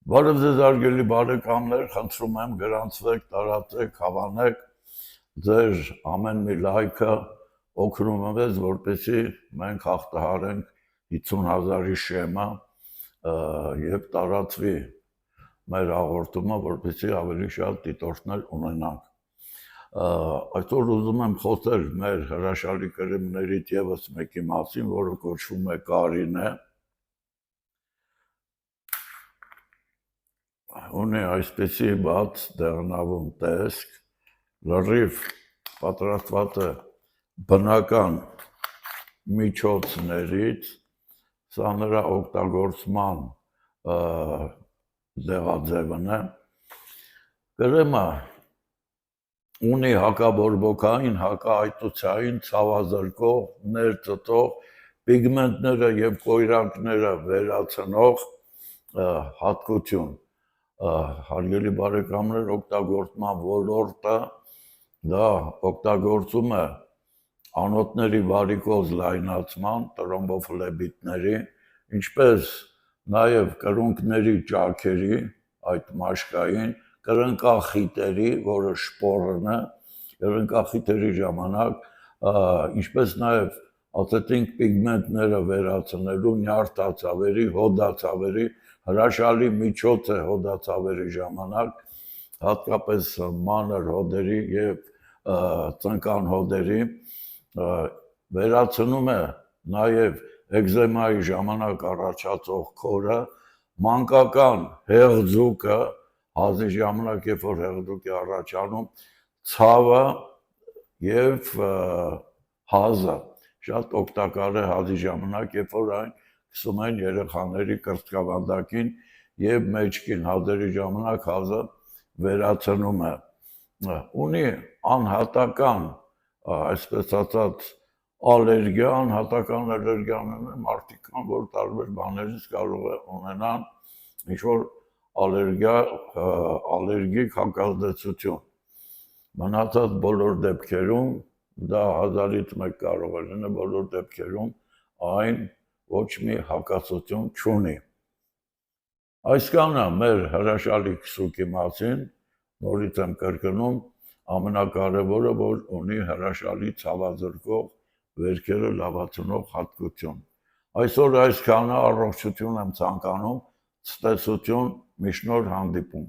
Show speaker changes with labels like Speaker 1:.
Speaker 1: Բարև ձեզ արգելի բարեկամներ, խնդրում եմ գրանցվեք, տարածեք, հավանեք ձեր ամեն մի լայքը օգնում է մեզ, որպեսզի մենք հաղթահարենք 50,000-ի շեմը եւ տարածվի մեր հաղորդումը, որպեսզի ավելի շատ դիտորդներ ունենանք։ Այսօր ուզում եմ խոսել մեր հրաշալի կրեմներից եւս մեկի մասին, որը կոչվում է Կարինե։ Ունի այսպեսի բաց դեղնավուն տեսք, լրիվ պատրաստված է բնական միջոցներից, սա նրա օգտագործման ձևաձևն է։ Կրեմը ունի հակաբորբոքային, հակաայտուցային, ցավազրկող, ներծծող, պիգմենտները եւ կոյրակները վերացնող հատկություն։ Հարգելի բարեկամներ, օգտագործման ոլորտը դա օգտագործում է անոթների վարիկոզ լայնացման, տրոմբոֆլեբիտների, ինչպես նաև կրունկների ճաքերի, այդ մաշկային, կրնկախիտերի, որը շպորն է, կրնկախիտերի ժամանակ, ինչպես նաև ասեցինք պիգմենտները վերացնելու, նյարդացավերի, հոդացավերի, հրաշալի միջոց է հոդացավերի ժամանակ, հատկապես մանր հոդերի եւ ծնկան հոդերի, վերացնում է նաեւ էկզեմայի ժամանակ առաջացող քորը, մանկական հեղձուկը, հազի ժամանակ երբ որ հեղձուկ է առաջանում, ցավը եւ հազը շատ օգտակար է հազի ժամանակ, երբ որ այն քսում են երեխաների կրծքավանդակին եւ մեջքին հազերի ժամանակ հազը վերացնում է։ Ունի անհատական, այսպես ասած, ալերգիա, անհատական ալերգիաները մարդիկ կան, որ տարբեր բաներից կարող է ունենան ինչ-որ ալերգիկ հակազդեցություն։ Մնացած բոլոր դեպքերում դա 1000-ից մեկ կարող է լինել, բոլոր դեպքերում այն ոչ մի հակասություն չունի։ Այսքանը մեր հրաշալի քսուկի մասին, նորից եմ կրկնում, ամենակարևորը, որ ունի հրաշալի ցավազրկող, վերքերը լավացնող հատկություն։ Այսօր այսքանը, առողջություն եմ ցանկանում, ցտեսություն, միշտ նոր հանդիպում։